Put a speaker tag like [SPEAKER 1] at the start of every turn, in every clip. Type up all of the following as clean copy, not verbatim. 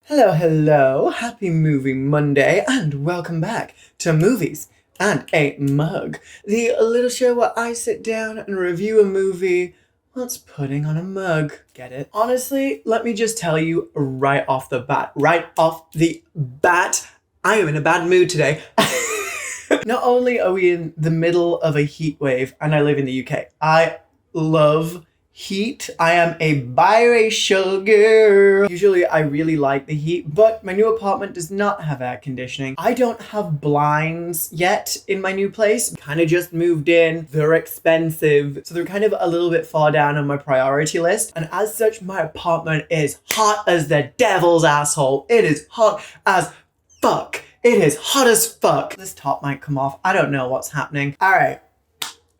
[SPEAKER 1] Hello, hello, happy Movie Monday, and welcome back to Movies and a Mug, the little show where I sit down and review a movie whilst putting on a mug. Get it? Honestly, let me just tell you right off the bat, I am in a bad mood today. Not only are we in the middle of a heat wave, and I live in the UK, I love heat. I am a biracial girl. Usually I really like the heat, but my new apartment does not have air conditioning. I don't have blinds yet in my new place. Kind of just moved in. They're expensive, so they're kind of a little bit far down on my priority list. And as such, my apartment is hot as the devil's asshole. It is hot as fuck. It is hot as fuck. This top might come off. I don't know what's happening. All right.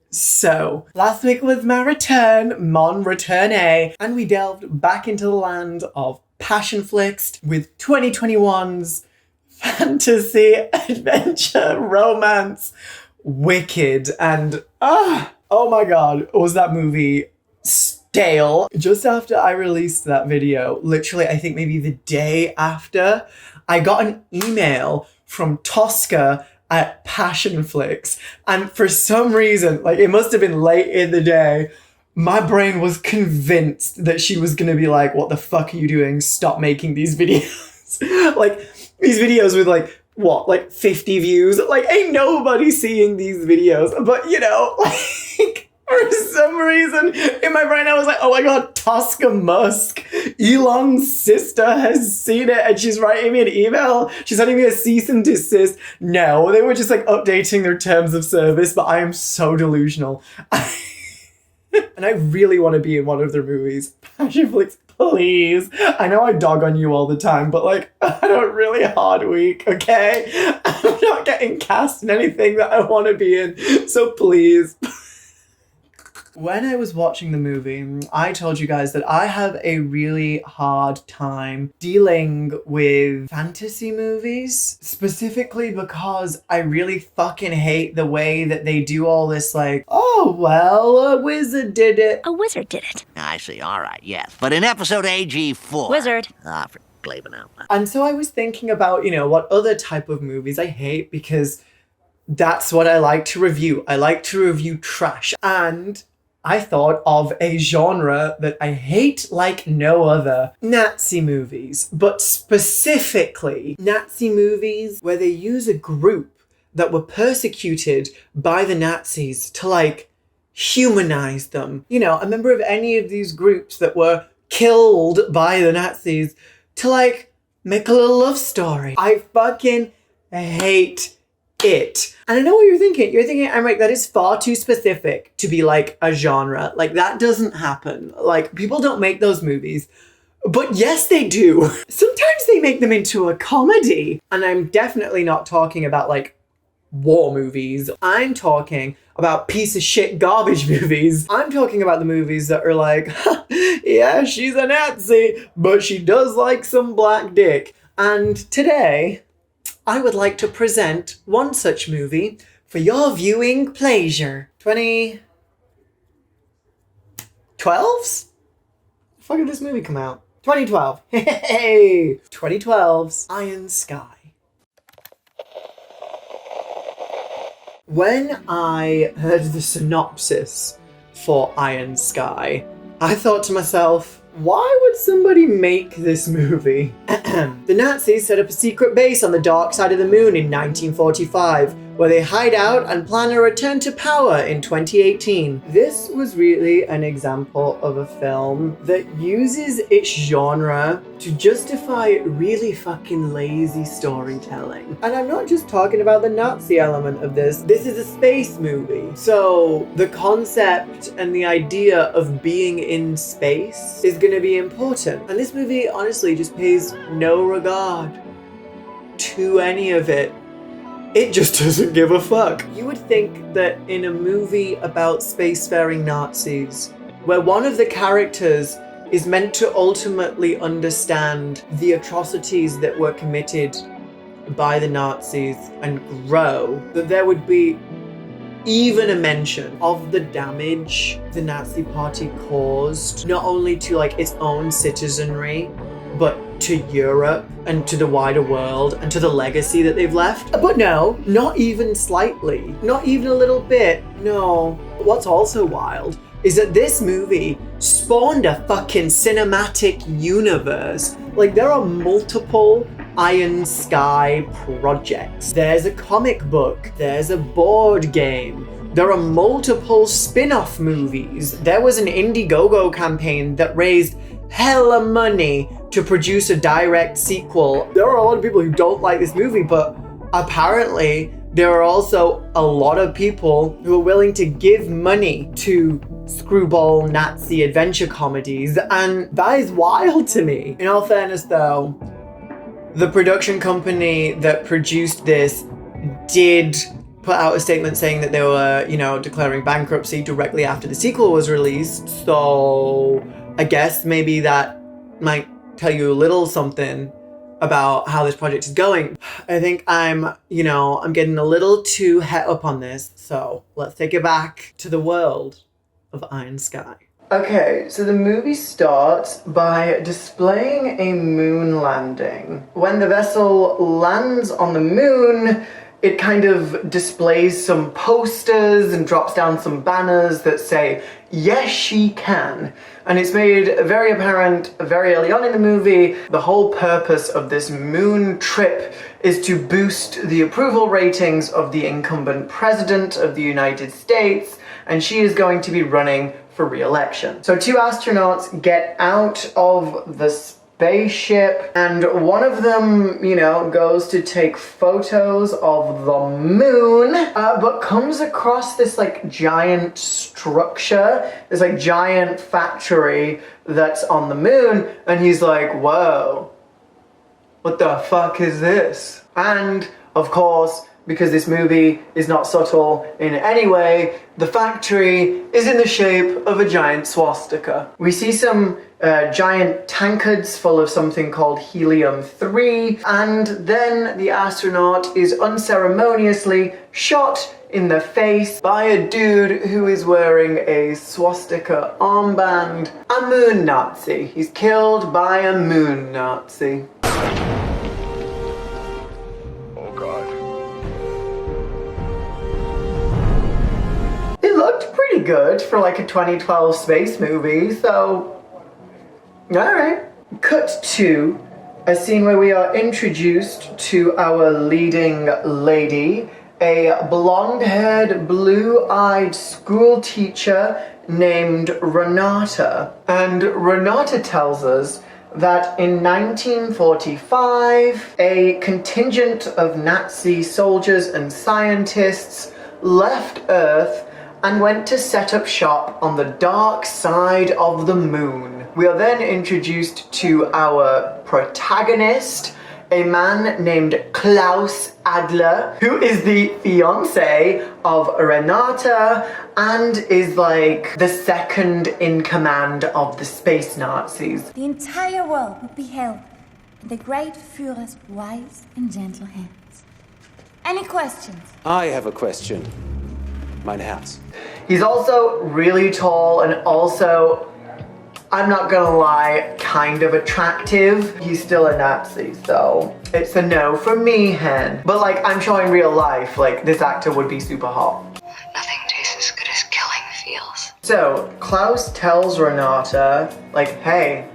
[SPEAKER 1] So, last week was my return, mon retourne, and we delved back into the land of passion flicks with 2021's fantasy, adventure, romance, Wicked, and oh my god, was that movie stale. Just after I released that video, literally I think maybe the day after, I got an email from Tosca at Passion Flicks, and for some reason, like it must have been late in the day, my brain was convinced that she was gonna be like, what the fuck are you doing? Stop making these videos. Like these videos with like 50 views, like ain't nobody seeing these videos, but you know, like for some reason in my brain I was like, oh my god, Tosca Musk, Elon's sister, has seen it and she's writing me an email. She's sending me a cease and desist. No, they were just like updating their terms of service, but I am so delusional. And I really want to be in one of their movies. Passion Flicks, please. I know I dog on you all the time, but like, I had a really hard week, okay? I'm not getting cast in anything that I want to be in, so please. When I was watching the movie, I told you guys that I have a really hard time dealing with fantasy movies, specifically because I really fucking hate the way that they do all this like, oh, well, a wizard did it.
[SPEAKER 2] A wizard did it.
[SPEAKER 3] I see, all right, yes. But in episode AG4...
[SPEAKER 2] Wizard.
[SPEAKER 3] For Glaven out.
[SPEAKER 1] And so I was thinking about, you know, what other type of movies I hate, because that's what I like to review. I like to review trash. And I thought of a genre that I hate like no other. Nazi movies, but specifically Nazi movies where they use a group that were persecuted by the Nazis to like humanize them. You know, a member of any of these groups that were killed by the Nazis to like make a little love story. I fucking hate it. And I know what you're thinking. You're thinking, I'm like, that is far too specific to be like a genre. Like that doesn't happen. Like people don't make those movies. But yes, they do. Sometimes they make them into a comedy. And I'm definitely not talking about like war movies. I'm talking about piece of shit garbage movies. I'm talking about the movies that are like, yeah, she's a Nazi, but she does like some black dick. And today, I would like to present one such movie for your viewing pleasure. 2012's? The fuck did this movie come out? 2012. Hey! 2012's Iron Sky. When I heard the synopsis for Iron Sky, I thought to myself, why would somebody make this movie? The Nazis set up a secret base on the dark side of the moon in 1945, where they hide out and plan a return to power in 2018. This was really an example of a film that uses its genre to justify really fucking lazy storytelling. And I'm not just talking about the Nazi element of this. This is a space movie. So the concept and the idea of being in space is going to be important. And this movie honestly just pays no regard to any of it. It just doesn't give a fuck. You would think that in a movie about spacefaring Nazis, where one of the characters is meant to ultimately understand the atrocities that were committed by the Nazis and grow, that there would be even a mention of the damage the Nazi party caused, not only to like its own citizenry, but to Europe and to the wider world and to the legacy that they've left. But no, not even slightly, not even a little bit. No. What's also wild is that this movie spawned a fucking cinematic universe. Like, there are multiple Iron Sky projects. There's a comic book, there's a board game, there are multiple spin-off movies. There was an Indiegogo campaign that raised hella money to produce a direct sequel. There are a lot of people who don't like this movie, but apparently there are also a lot of people who are willing to give money to screwball Nazi adventure comedies, and that is wild to me. In all fairness though, the production company that produced this did put out a statement saying that they were, declaring bankruptcy directly after the sequel was released. So I guess maybe that might tell you a little something about how this project is going. I think I'm getting a little too het up on this. So let's take it back to the world of Iron Sky. Okay, so the movie starts by displaying a moon landing. When the vessel lands on the moon, it kind of displays some posters and drops down some banners that say, "Yes, she can." And it's made very apparent very early on in the movie, the whole purpose of this moon trip is to boost the approval ratings of the incumbent president of the United States, and she is going to be running for re-election. So 2 astronauts get out of the spaceship, and one of them, goes to take photos of the moon, but comes across this giant structure, this giant factory that's on the moon, and he's like, whoa, what the fuck is this? And of course, because this movie is not subtle in any way, the factory is in the shape of a giant swastika. We see some giant tankards full of something called helium-3, and then the astronaut is unceremoniously shot in the face by a dude who is wearing a swastika armband. A moon Nazi. He's killed by a moon Nazi.
[SPEAKER 2] Oh God.
[SPEAKER 1] It looked pretty good for a 2012 space movie, so alright. Cut to a scene where we are introduced to our leading lady, a blonde-haired, blue-eyed school teacher named Renata. And Renata tells us that in 1945, a contingent of Nazi soldiers and scientists left Earth and went to set up shop on the dark side of the moon. We are then introduced to our protagonist, a man named Klaus Adler, who is the fiancé of Renata and is the second in command of the space Nazis.
[SPEAKER 4] The entire world would be held in the great Führer's wise and gentle hands. Any questions?
[SPEAKER 5] I have a question. Mein Herz.
[SPEAKER 1] He's also really tall and also, I'm not gonna lie, kind of attractive. He's still a Nazi, so it's a no from me, hen. But I'm sure in real life, this actor would be super hot.
[SPEAKER 6] Nothing tastes as good as killing feels.
[SPEAKER 1] So Klaus tells Renata, hey,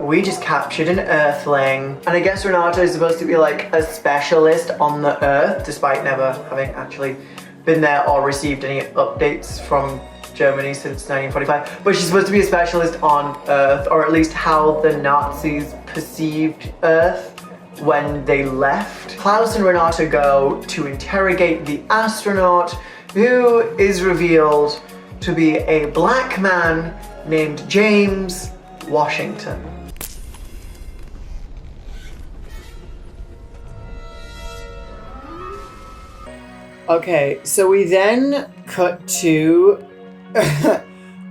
[SPEAKER 1] we just captured an Earthling. And I guess Renata is supposed to be a specialist on the Earth, despite never having actually been there or received any updates from Germany since 1945, but she's supposed to be a specialist on Earth, or at least how the Nazis perceived Earth when they left. Klaus and Renata go to interrogate the astronaut, who is revealed to be a black man named James Washington. Okay, so we then cut to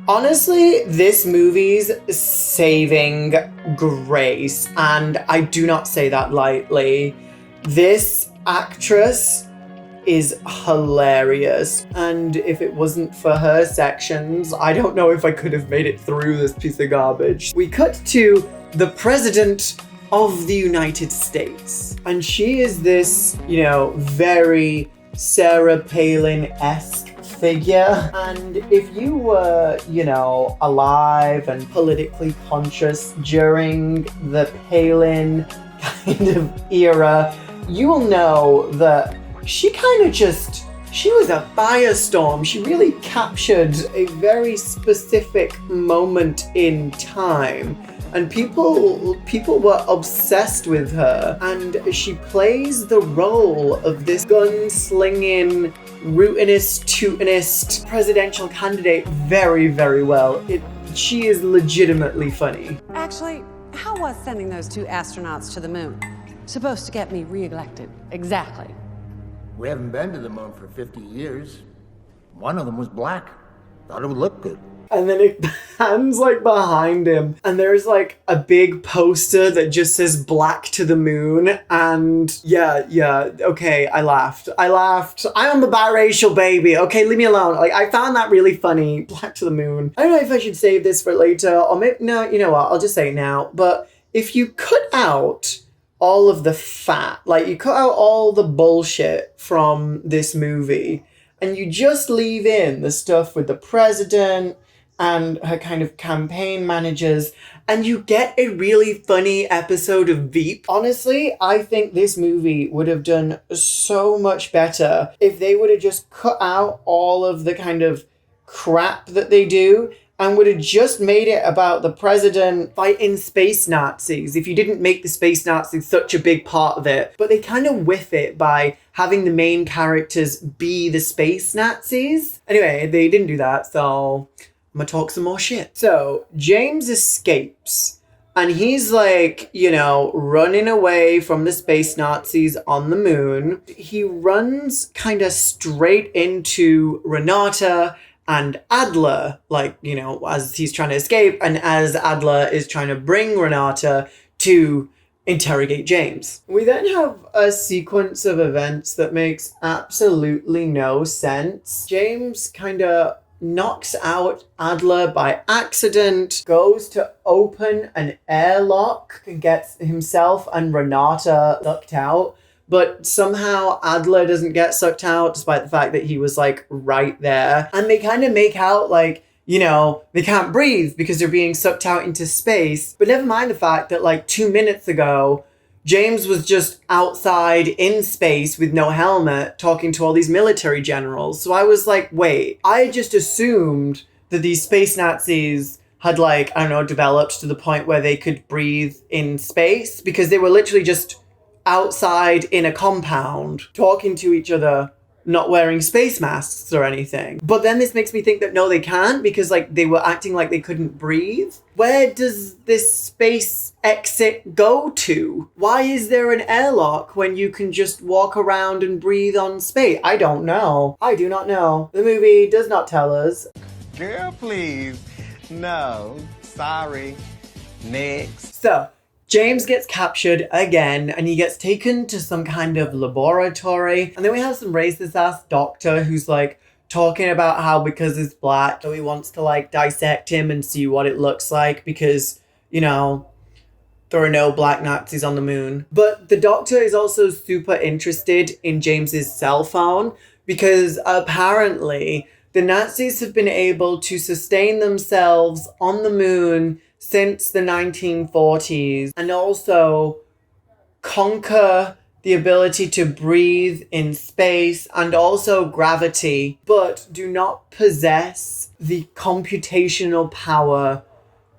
[SPEAKER 1] honestly, this movie's saving grace, and I do not say that lightly. This actress is hilarious, and if it wasn't for her sections, I don't know if I could have made it through this piece of garbage. We cut to the president of the United States. And she is this, you know, very Sarah Palin-esque figure. And if you were, you know, alive and politically conscious during the Palin kind of era, you will know that she was a firestorm. She really captured a very specific moment in time. And people were obsessed with her. And she plays the role of this gun-slinging, rootinist, tootinist presidential candidate very, very well. She is legitimately funny.
[SPEAKER 2] Actually, how was sending those 2 astronauts to the moon supposed to get me re-elected? Exactly.
[SPEAKER 7] We haven't been to the moon for 50 years. One of them was black. Thought it would look good.
[SPEAKER 1] And then it pans like behind him, and there's like a big poster that just says "Black to the Moon." And yeah, okay, I laughed. I am a biracial baby. Okay, leave me alone. Like, I found that really funny. Black to the Moon. I don't know if I should save this for later, or maybe, no, you know what? I'll just say it now. But if you cut out all of the fat, like you cut out all the bullshit from this movie, and you just leave in the stuff with the president and her kind of campaign managers, and you get a really funny episode of Veep. Honestly, I think this movie would have done so much better if they would have just cut out all of the kind of crap that they do and would have just made it about the president fighting space Nazis, if you didn't make the space Nazis such a big part of it. But they kind of whiff it by having the main characters be the space Nazis. Anyway, they didn't do that, so I'm gonna talk some more shit. So, James escapes, and he's like, you know, running away from the space Nazis on the moon. He runs kind of straight into Renata and Adler, like, you know, as he's trying to escape, and as Adler is trying to bring Renata to interrogate James. We then have a sequence of events that makes absolutely no sense. James kind of knocks out Adler by accident, goes to open an airlock, and gets himself and Renata sucked out. But somehow Adler doesn't get sucked out, despite the fact that he was like right there. And they kind of make out like, you know, they can't breathe because they're being sucked out into space. But never mind the fact that like 2 minutes ago, James was just outside in space with no helmet talking to all these military generals. So I was like, wait, I just assumed that these space Nazis had like, I don't know, developed to the point where they could breathe in space, because they were literally just outside in a compound talking to each other, not wearing space masks or anything. But then this makes me think that no, they can't, because like they were acting like they couldn't breathe. Where does this space exit go to? Why is there an airlock when you can just walk around and breathe on space? I don't know. I do not know. The movie does not tell us.
[SPEAKER 8] Girl, please. No. Sorry. Next.
[SPEAKER 1] So, James gets captured again, and he gets taken to some kind of laboratory. And then we have some racist-ass doctor who's like talking about how because he's black, so he wants to like dissect him and see what it looks like because, you know, there are no black Nazis on the moon. But the doctor is also super interested in James's cell phone, because apparently the Nazis have been able to sustain themselves on the moon since the 1940s, and also conquer the ability to breathe in space and also gravity, but do not possess the computational power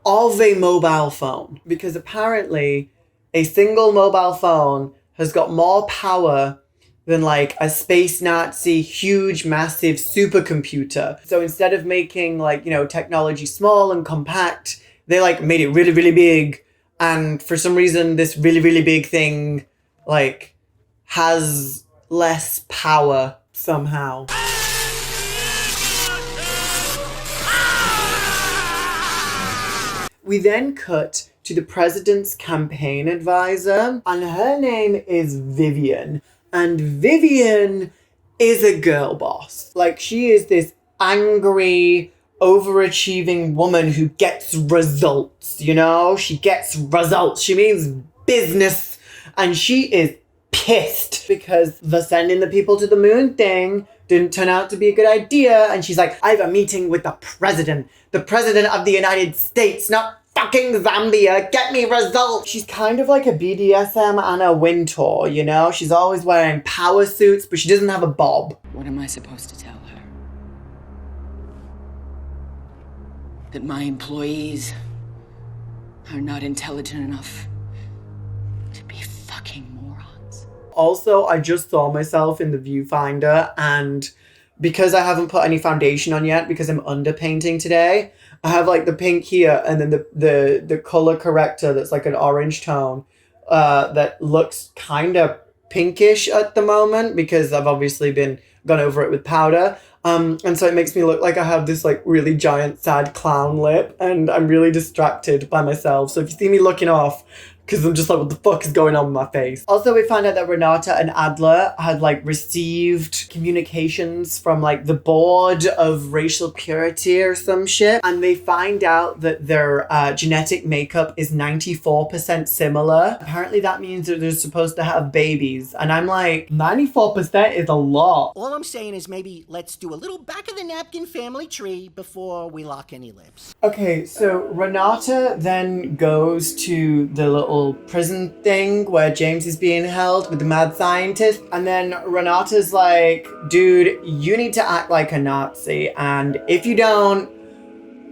[SPEAKER 1] of a mobile phone. Because apparently a single mobile phone has got more power than like a space Nazi huge massive supercomputer. So instead of making like, you know, technology small and compact, they like made it really, really big. And for some reason, this really, really big thing like has less power somehow. We then cut to the president's campaign advisor, and her name is Vivian. And Vivian is a girl boss. Like, she is this angry, overachieving woman who gets results, you know? She gets results. She means business. And she is pissed because the sending the people to the moon thing didn't turn out to be a good idea. And she's like, I have a meeting with the president of the United States, not fucking Zambia. Get me results. She's kind of like a BDSM Anna Wintour, you know? She's always wearing power suits, but she doesn't have a bob.
[SPEAKER 9] What am I supposed to tell her? That my employees are not intelligent enough to be fucking morons.
[SPEAKER 1] Also, I just saw myself in the viewfinder, and because I haven't put any foundation on yet because I'm underpainting today, I have like the pink here and then the color corrector that's like an orange tone that looks kind of pinkish at the moment because I've obviously gone over it with powder. And so it makes me look like I have this like really giant sad clown lip and I'm really distracted by myself. So if you see me looking off, because I'm just like, what the fuck is going on with my face? Also, we found out that Renata and Adler had like received communications from like the board of racial purity or some shit. And they find out that their genetic makeup is 94% similar. Apparently that means that they're supposed to have babies. And I'm like, 94% is a lot.
[SPEAKER 10] All I'm saying is maybe let's do a little back of the napkin family tree before we lock any lips.
[SPEAKER 1] Okay, so Renata then goes to the little prison thing where James is being held with the mad scientist, and then Renata's like, dude, you need to act like a Nazi, and if you don't,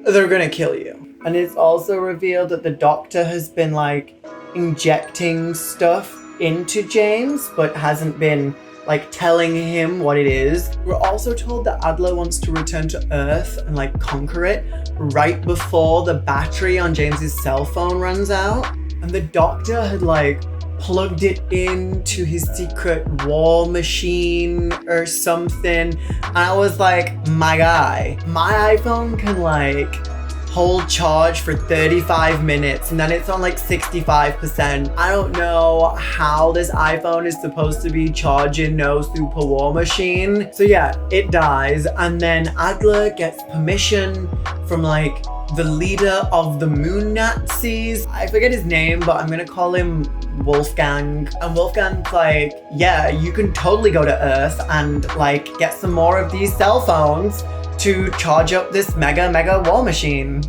[SPEAKER 1] they're gonna kill you. And it's also revealed that the doctor has been like injecting stuff into James but hasn't been like telling him what it is. We're also told that Adler wants to return to Earth and like conquer it right before the battery on James's cell phone runs out. And the doctor had like plugged it into his secret war machine or something. And I was like, my guy, my iPhone can like hold charge for 35 minutes and then it's on like 65%. I don't know how this iPhone is supposed to be charging no super war machine. So yeah, it dies. And then Adler gets permission from like the leader of the moon Nazis. I forget his name, but I'm gonna call him Wolfgang. And Wolfgang's like, yeah, you can totally go to Earth and like get some more of these cell phones to charge up this mega war machine.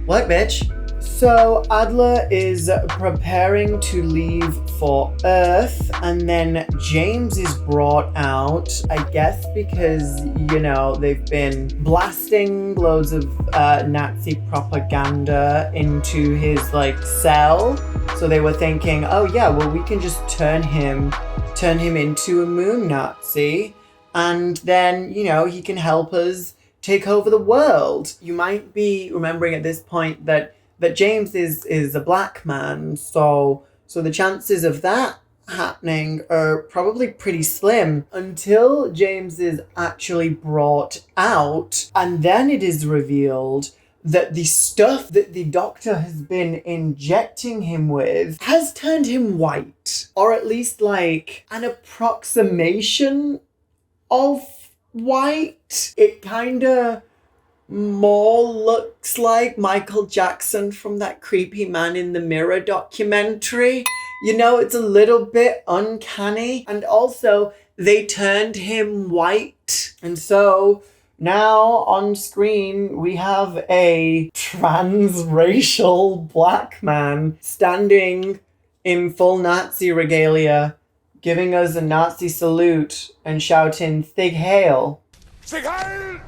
[SPEAKER 1] What, bitch? So Adler is preparing to leave for Earth, and then James is brought out, I guess because, you know, they've been blasting loads of Nazi propaganda into his like cell. So they were thinking, oh yeah, well we can just turn him into a moon Nazi, and then, you know, he can help us take over the world. You might be remembering at this point that James is a black man, so the chances of that happening are probably pretty slim until James is actually brought out, and then it is revealed that the stuff that the doctor has been injecting him with has turned him white, or at least like an approximation of white. It kinda more looks like Michael Jackson from that Creepy Man in the Mirror documentary. You know, it's a little bit uncanny. And also, they turned him white. And so now on screen, we have a transracial black man standing in full Nazi regalia, giving us a Nazi salute and shouting, Sig Heil. Sig Heil!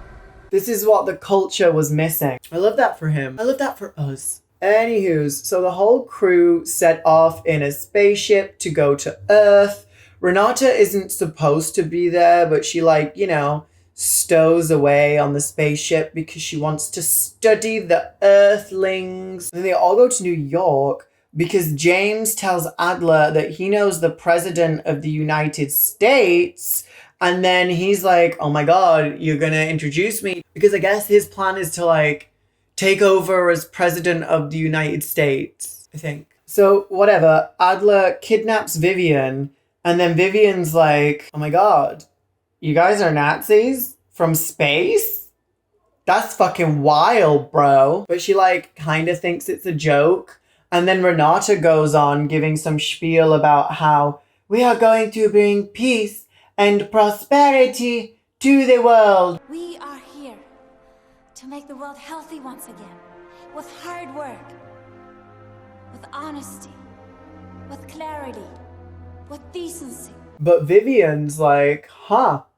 [SPEAKER 1] This is what the culture was missing. I love that for him. I love that for us. Anywho's, so the whole crew set off in a spaceship to go to Earth. Renata isn't supposed to be there, but she like, you know, stows away on the spaceship because she wants to study the Earthlings. And they all go to New York because James tells Adler that he knows the president of the United States. And then he's like, oh my God, you're gonna introduce me? Because I guess his plan is to like take over as president of the United States, I think. So whatever, Adler kidnaps Vivian, and then Vivian's like, oh my God, you guys are Nazis from space? That's fucking wild, bro. But she like kind of thinks it's a joke. And then Renata goes on giving some spiel about how we are going to bring peace and prosperity to the world.
[SPEAKER 4] We are here to make the world healthy once again, with hard work, with honesty, with clarity, with decency.
[SPEAKER 1] But Vivian's like,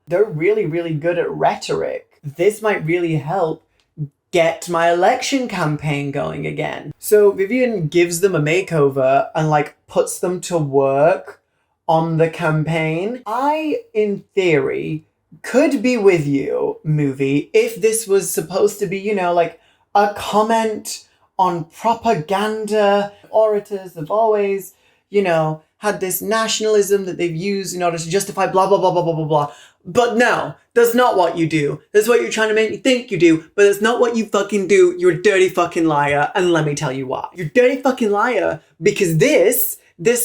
[SPEAKER 1] they're really, really good at rhetoric. This might really help get my election campaign going again. So Vivian gives them a makeover and like puts them to work on the campaign. I, in theory, could be with you, movie, if this was supposed to be, you know, like a comment on propaganda. Orators have always, you know, had this nationalism that they've used in order to justify blah, blah, blah, blah, blah, blah, blah. But no, that's not what you do. That's what you're trying to make me think you do, but that's not what you fucking do. You're a dirty fucking liar, and let me tell you why. You're a dirty fucking liar because this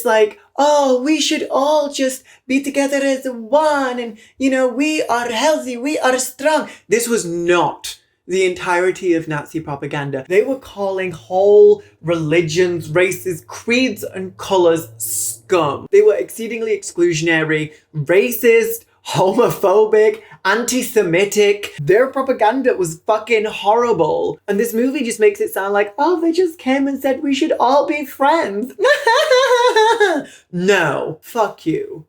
[SPEAKER 1] like, oh, we should all just be together as one, and, you know, we are healthy, we are strong. This was not the entirety of Nazi propaganda. They were calling whole religions, races, creeds, and colours scum. They were exceedingly exclusionary, racist, homophobic, anti-Semitic. Their propaganda was fucking horrible. And this movie just makes it sound like, oh, they just came and said we should all be friends. No, fuck you.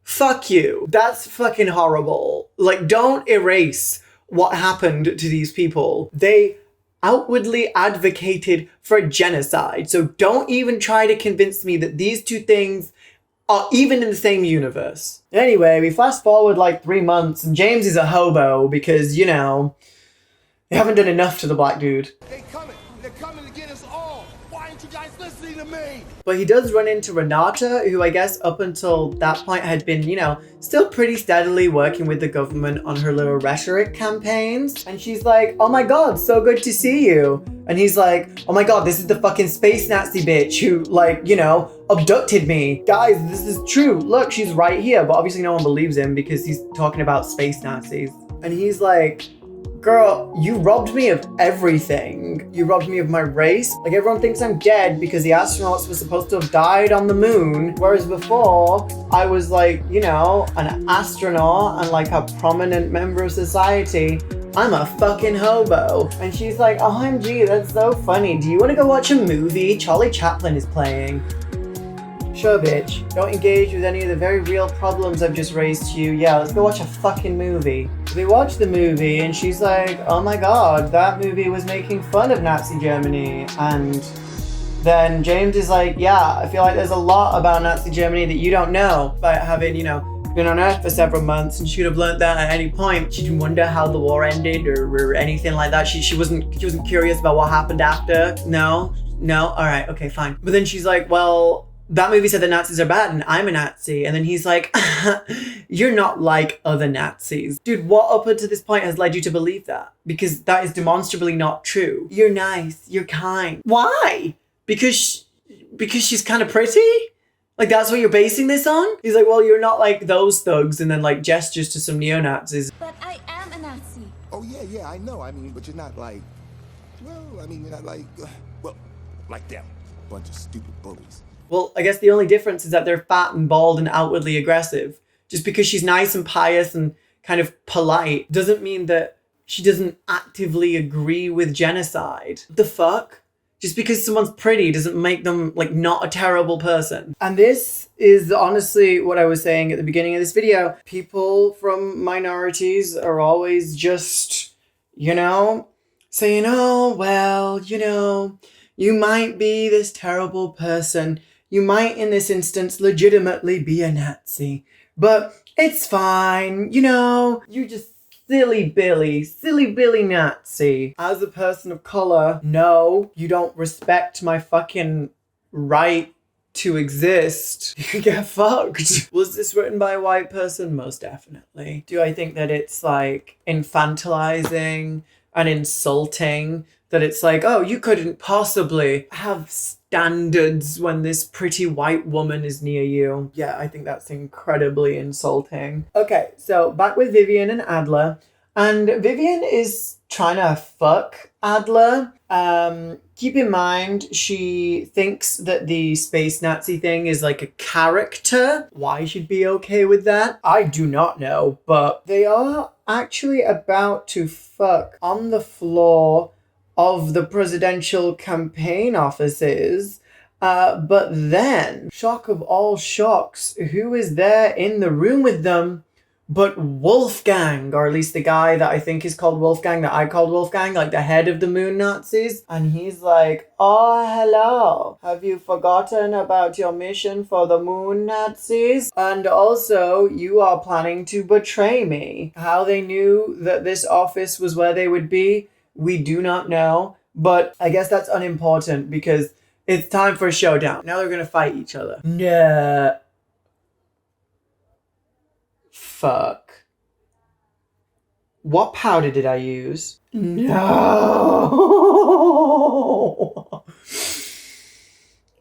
[SPEAKER 1] Fuck you. That's fucking horrible. Like, don't erase what happened to these people. They outwardly advocated for genocide. So don't even try to convince me that these two things are even in the same universe. Anyway, we fast forward like 3 months and James is a hobo because, you know, they haven't done enough to the black dude.
[SPEAKER 11] They're coming to get us all. Why aren't you guys listening to me?
[SPEAKER 1] But he does run into Renata, who I guess up until that point had been, you know, still pretty steadily working with the government on her little rhetoric campaigns. And she's like, oh my god, so good to see you. And he's like, oh my god, this is the fucking space Nazi bitch who, like, you know, abducted me. Guys, this is true. Look, she's right here. But obviously no one believes him because he's talking about space Nazis. And he's like, girl, you robbed me of everything. You robbed me of my race. Like, everyone thinks I'm dead because the astronauts were supposed to have died on the moon. Whereas before, I was like, you know, an astronaut and like a prominent member of society. I'm a fucking hobo. And she's like, OMG, that's so funny. Do you want to go watch a movie? Charlie Chaplin is playing. Sure, bitch. Don't engage with any of the very real problems I've just raised to you. Yeah, let's go watch a fucking movie. They watch the movie and she's like, oh my god, that movie was making fun of Nazi Germany. And then James is like, yeah, I feel like there's a lot about Nazi Germany that you don't know. By having, you know, been on Earth for several months, and she could have learned that at any point. She didn't wonder how the war ended or anything like that. She wasn't curious about what happened after. No, all right, okay, fine. But then she's like, well, that movie said the Nazis are bad and I'm a Nazi. And then he's like, you're not like other Nazis. Dude, what up until this point has led you to believe that? Because that is demonstrably not true. You're nice, you're kind. Why? Because she's kind of pretty? Like, that's what you're basing this on? He's like, well, you're not like those thugs, and then like gestures to some neo-Nazis.
[SPEAKER 4] But I am a Nazi.
[SPEAKER 11] Oh, yeah, I know. I mean, but you're not like, well, I mean, you're not like, well, like them. Bunch of stupid bullies.
[SPEAKER 1] Well, I guess the only difference is that they're fat and bald and outwardly aggressive. Just because she's nice and pious and kind of polite doesn't mean that she doesn't actively agree with genocide. What the fuck? Just because someone's pretty doesn't make them, like, not a terrible person. And this is honestly what I was saying at the beginning of this video. People from minorities are always just, you know, saying, oh, well, you know, you might be this terrible person. You might, in this instance, legitimately be a Nazi. But it's fine, you know, you're just silly Billy Nazi. As a person of color, no, you don't respect my fucking right to exist. You can get fucked. Was this written by a white person? Most definitely. Do I think that it's like infantilizing and insulting? That it's like, oh, you couldn't possibly have standards when this pretty white woman is near you. Yeah, I think that's incredibly insulting. Okay, so back with Vivian and Adler. And Vivian is trying to fuck Adler. Keep in mind, she thinks that the space Nazi thing is like a character. Why she'd be okay with that, I do not know. But they are actually about to fuck on the floor of the presidential campaign offices. But then, shock of all shocks, who is there in the room with them but Wolfgang, or at least the guy that I think is called Wolfgang, that I called Wolfgang, like the head of the moon Nazis. And he's like, oh, hello. Have you forgotten about your mission for the moon Nazis? And also, you are planning to betray me. How they knew that this office was where they would be, we do not know. But I guess that's unimportant because it's time for a showdown. Now they're gonna fight each other. Nah. Fuck. What powder did I use? No!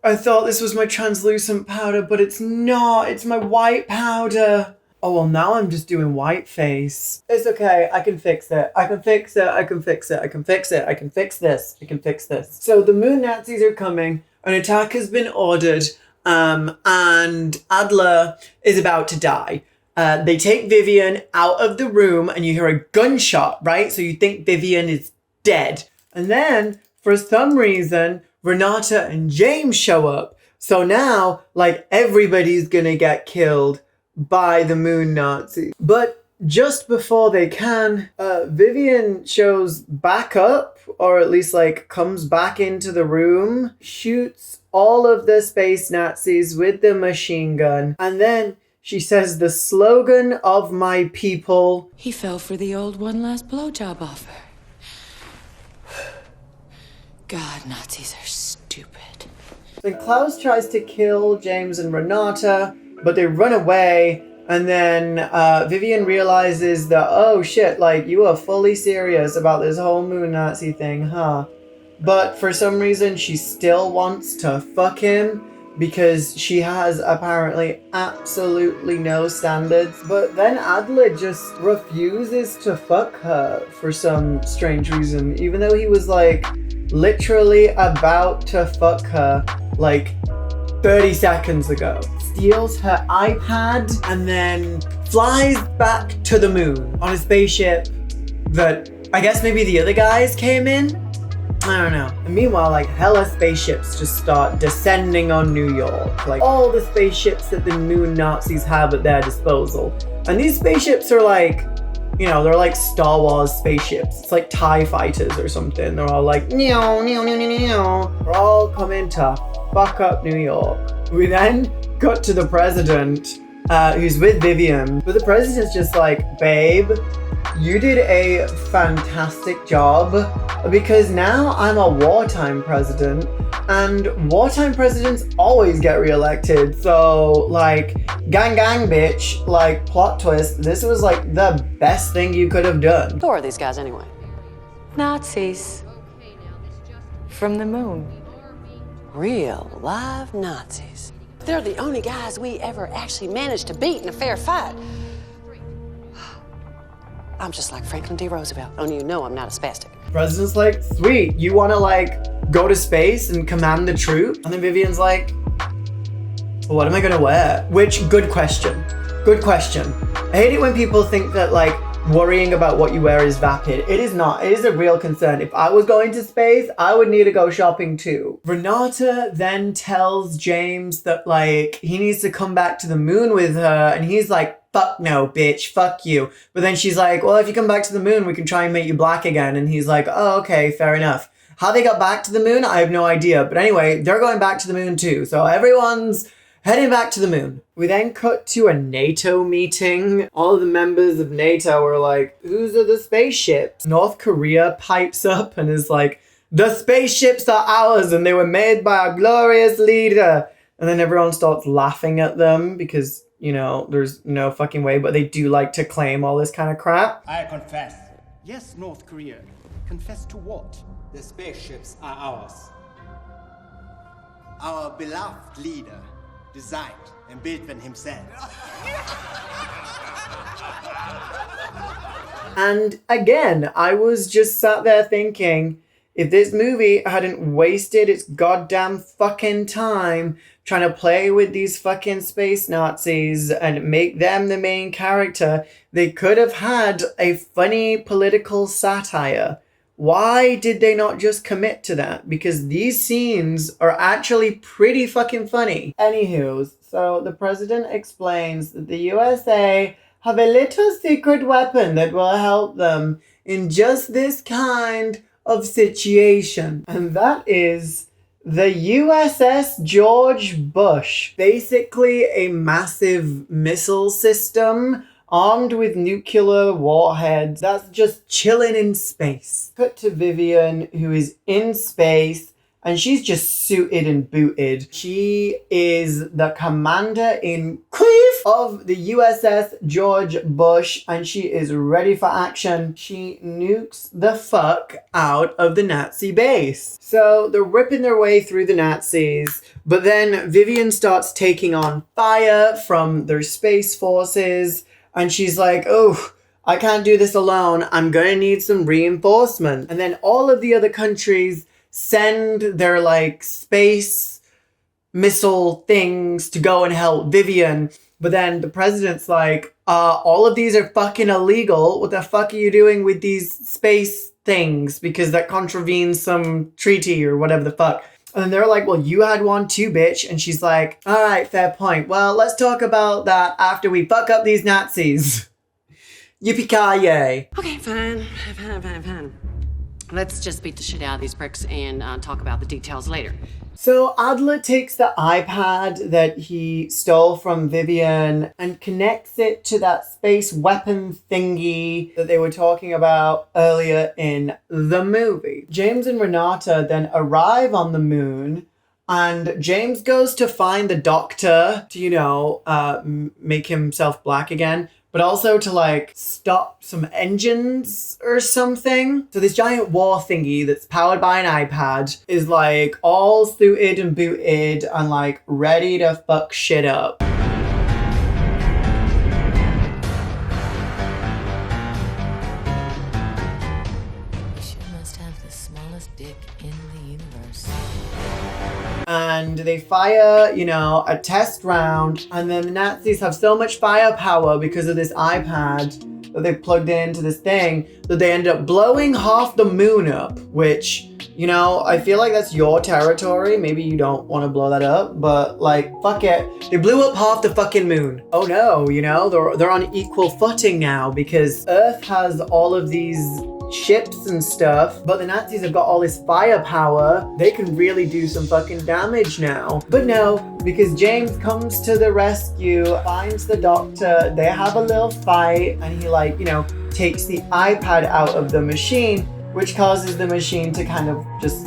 [SPEAKER 1] I thought this was my translucent powder, but it's not. It's my white powder. Oh, well, now I'm just doing white face. It's okay. I can fix it. I can fix it. I can fix it. I can fix it. I can fix this. I can fix this. So the moon Nazis are coming. An attack has been ordered. And Adler is about to die. They take Vivian out of the room and you hear a gunshot, right? So you think Vivian is dead. And then, for some reason, Renata and James show up. So now, like, everybody's gonna get killed by the moon Nazi. But just before they can, Vivian shows back up, or at least, like, comes back into the room, shoots all of the space Nazis with the machine gun, and then she says the slogan of my people.
[SPEAKER 9] He fell for the old one last blowjob offer. God, Nazis are stupid.
[SPEAKER 1] Then Klaus tries to kill James and Renata, but they run away. And then Vivian realizes that, oh shit, like, you are fully serious about this whole moon Nazi thing, huh? But for some reason, she still wants to fuck him, because she has apparently absolutely no standards. But then Adler just refuses to fuck her for some strange reason, even though he was like literally about to fuck her like 30 seconds ago. Steals her iPad and then flies back to the moon on a spaceship that I guess maybe the other guys came in. I don't know. And meanwhile, like, hella spaceships just start descending on New York. Like, all the spaceships that the moon Nazis have at their disposal. And these spaceships are like, you know, they're like Star Wars spaceships. It's like TIE fighters or something. They're all like, meow, meow, meow, meow, meow. They're all coming to fuck up New York. We then cut to the president, who's with Vivian. But the president's just like, babe, you did a fantastic job, because now I'm a wartime president, and wartime presidents always get reelected. So, like, gang gang bitch, like, plot twist, this was like the best thing you could have done.
[SPEAKER 2] Who are these guys anyway?
[SPEAKER 9] Nazis. From the moon.
[SPEAKER 2] Real live Nazis. They're the only guys we ever actually managed to beat in a fair fight. I'm just like Franklin D. Roosevelt, only you know I'm not a spastic.
[SPEAKER 1] The president's like, sweet, you want to like go to space and command the troops? And then Vivian's like, well, what am I gonna wear? Which, good question. Good question. I hate it when people think that like worrying about what you wear is vapid. It is not. It is a real concern. If I was going to space, I would need to go shopping too. Renata then tells James that like he needs to come back to the moon with her, and he's like, fuck no, bitch, fuck you. But then she's like, well, if you come back to the moon, we can try and make you black again. And he's like, oh, okay, fair enough. How they got back to the moon, I have no idea. But anyway, they're going back to the moon too. So everyone's heading back to the moon. We then cut to a NATO meeting. All of the members of NATO are like, whose are the spaceships? North Korea pipes up and is like, the spaceships are ours and they were made by a glorious leader. And then everyone starts laughing at them because, you know, there's no fucking way, but they do like to claim all this kind of crap.
[SPEAKER 12] I confess. Yes, North Korea. Confess to what? The spaceships are ours. Our beloved leader designed and built them himself.
[SPEAKER 1] And again, I was just sat there thinking, if this movie hadn't wasted its goddamn fucking time trying to play with these fucking space Nazis and make them the main character, they could have had a funny political satire. Why did they not just commit to that? Because these scenes are actually pretty fucking funny. Anywho, so the president explains that the USA have a little secret weapon that will help them in just this kind of situation. And that is the USS George Bush. Basically a massive missile system armed with nuclear warheads that's just chilling in space. Cut to Vivian, who is in space, and she's just suited and booted. She is the commander-in-chief of the USS George Bush, and she is ready for action. She nukes the fuck out of the Nazi base. So they're ripping their way through the Nazis, but then Vivian starts taking on fire from their space forces, and she's like, oh, I can't do this alone. I'm gonna need some reinforcement. And then all of the other countries send their like space missile things to go and help Vivian. But then the president's like, all of these are fucking illegal. What the fuck are you doing with these space things? Because that contravenes some treaty or whatever the fuck. And they're like, well, you had one too, bitch. And she's like, all right, fair point. Well, let's talk about that after we fuck up these Nazis. Yippee-ki-yay.
[SPEAKER 2] Okay, fine. Let's just beat the shit out of these pricks and talk about the details later.
[SPEAKER 1] So Adler takes the iPad that he stole from Vivian and connects it to that space weapon thingy that they were talking about earlier in the movie. James and Renata then arrive on the moon, and James goes to find the doctor to, you know, make himself black again, but also to like stop some engines or something. So this giant war thingy that's powered by an iPad is like all suited and booted and like ready to fuck shit up.
[SPEAKER 9] She must have the smallest dick in the universe.
[SPEAKER 1] And they fire, you know, a test round, and then the Nazis have so much firepower because of this iPad that they plugged into this thing that they end up blowing half the moon up, which, you know, I feel like that's your territory. Maybe you don't want to blow that up, but like, fuck it. They blew up half the fucking moon. Oh no, you know, they're on equal footing now because Earth has all of these ships and stuff, but the Nazis have got all this firepower. They can really do some fucking damage now. But no, because James comes to the rescue, finds the doctor, they have a little fight, and he like, you know, takes the iPad out of the machine, which causes the machine to kind of just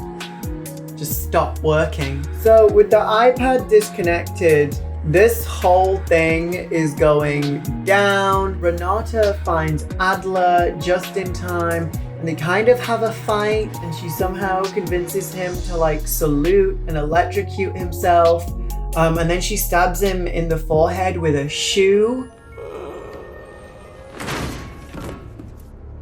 [SPEAKER 1] stop working. So with the iPad disconnected, this whole thing is going down. Renata finds Adler just in time, and they kind of have a fight, and she somehow convinces him to like salute and electrocute himself. And then she stabs him in the forehead with a shoe.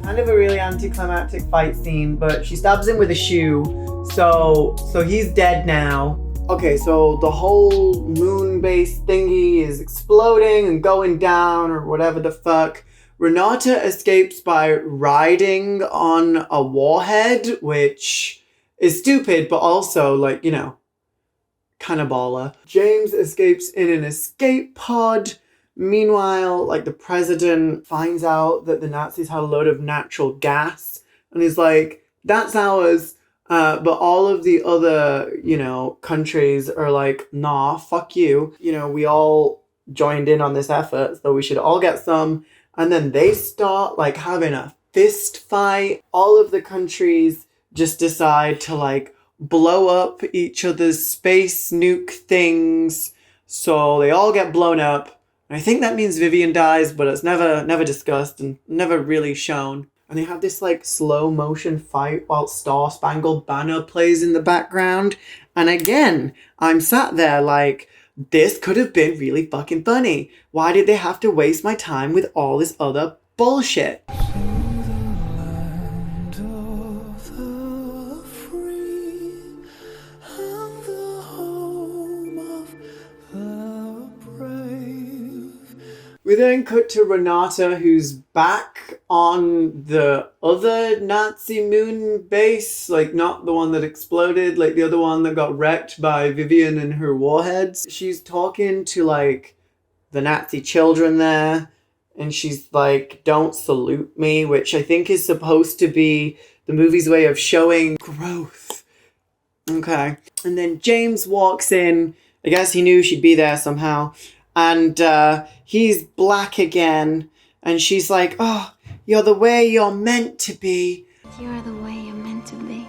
[SPEAKER 1] Kind of a really anticlimactic fight scene, but she stabs him with a shoe, so he's dead now. Okay, so the whole moon base thingy is exploding and going down or whatever the fuck. Renata escapes by riding on a warhead, which is stupid, but also like, you know, kind of baller. James escapes in an escape pod. Meanwhile, like the president finds out that the Nazis had a load of natural gas and he's like, that's ours. But all of the other, you know, countries are like, nah, fuck you. You know, we all joined in on this effort, so we should all get some. And then they start like having a fist fight. All of the countries just decide to like blow up each other's space nuke things. So they all get blown up. And I think that means Vivian dies, but it's never discussed and never really shown. And they have this like slow motion fight while Star Spangled Banner plays in the background. And again, I'm sat there like, this could have been really fucking funny. Why did they have to waste my time with all this other bullshit? We then cut to Renata, who's back on the other Nazi moon base, like not the one that exploded, like the other one that got wrecked by Vivian and her warheads. She's talking to like the Nazi children there, and she's like, "Don't salute me," which I think is supposed to be the movie's way of showing growth. Okay. And then James walks in. I guess he knew she'd be there somehow. And he's black again. And she's like, "Oh, you're the way you're meant to be."
[SPEAKER 4] You're the way you're meant to be.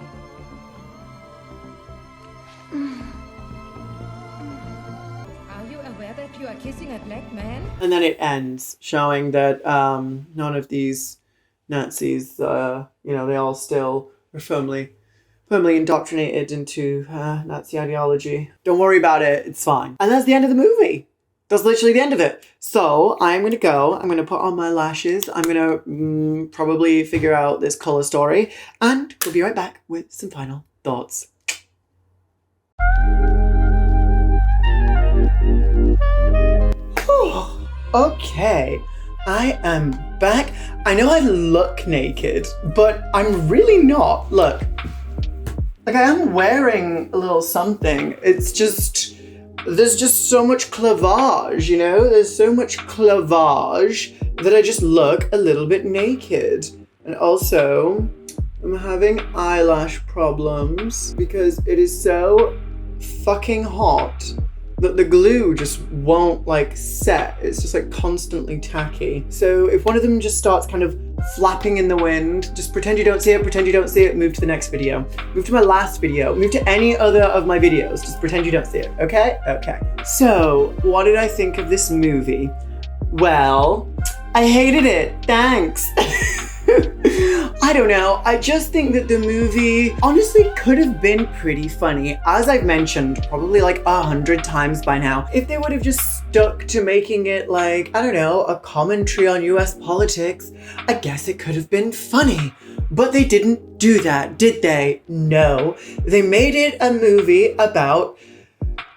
[SPEAKER 13] Are you aware that you are kissing a black man?
[SPEAKER 1] And then it ends, showing that none of these Nazis, they all still are firmly indoctrinated into Nazi ideology. Don't worry about it, it's fine. And that's the end of the movie. That's literally the end of it. So I'm going to go, I'm going to put on my lashes, I'm going to probably figure out this colour story, and we'll be right back with some final thoughts. Okay, I am back. I know I look naked, but I'm really not. Look, like I am wearing a little something. It's just, there's just so much clavage, you know? There's so much clavage that I just look a little bit naked. And also, I'm having eyelash problems because it is so fucking hot that the glue just won't like set. It's just like constantly tacky. So if one of them just starts kind of flapping in the wind, just pretend you don't see it, move to the next video. Move to my last video, move to any other of my videos, just pretend you don't see it, okay? Okay. So, what did I think of this movie? Well, I hated it, thanks. I don't know, I just think that the movie honestly could have been pretty funny. As I've mentioned probably like 100 times by now, if they would have just stuck to making it like, I don't know, a commentary on US politics, I guess it could have been funny. But they didn't do that, did they? No. They made it a movie about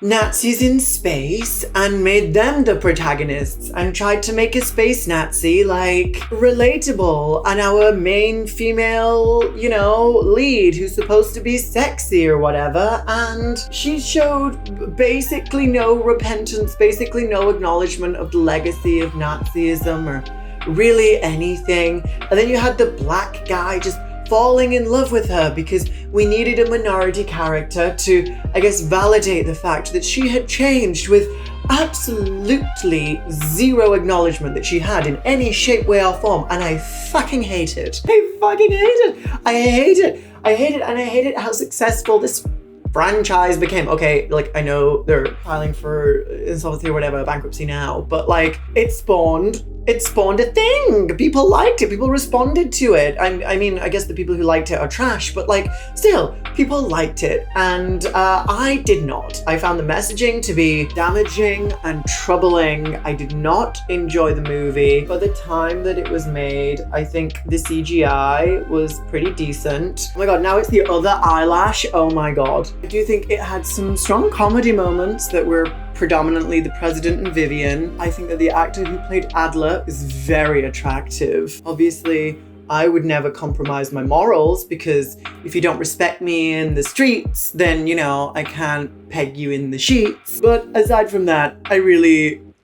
[SPEAKER 1] Nazis in space and made them the protagonists and tried to make a space Nazi like relatable and our main female, lead who's supposed to be sexy or whatever, and she showed basically no repentance, basically no acknowledgement of the legacy of Nazism or really anything. And then you had the black guy just falling in love with her because we needed a minority character to, I guess, validate the fact that she had changed with absolutely zero acknowledgement that she had in any shape, way or form. And I fucking hate it. I fucking hate it. I hate it. I hate it. And I hate it how successful this franchise became. Okay, like I know they're filing for insolvency or whatever, bankruptcy now, but like it spawned a thing. People liked it. People responded to it. I mean, I guess the people who liked it are trash, but like still, people liked it. And I did not. I found the messaging to be damaging and troubling. I did not enjoy the movie. For the time that it was made, I think the CGI was pretty decent. Oh my god, now it's the other eyelash. Oh my god. I do think it had some strong comedy moments that were predominantly the President and Vivian. I think that the actor who played Adler is very attractive. Obviously, I would never compromise my morals because if you don't respect me in the streets, then, I can't peg you in the sheets. But aside from that,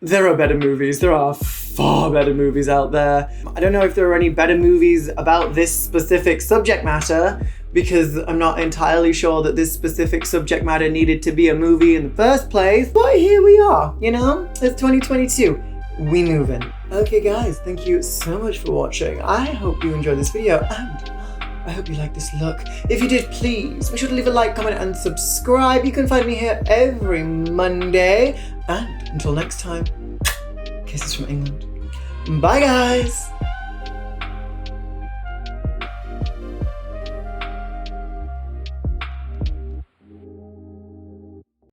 [SPEAKER 1] there are better movies. There are far better movies out there. I don't know if there are any better movies about this specific subject matter, because I'm not entirely sure that this specific subject matter needed to be a movie in the first place. But here we are, it's 2022. We moving. Okay guys, thank you so much for watching. I hope you enjoyed this video and I hope you like this look. If you did, please be sure to leave a like, comment and subscribe. You can find me here every Monday. And until next time, kisses from England. Bye guys.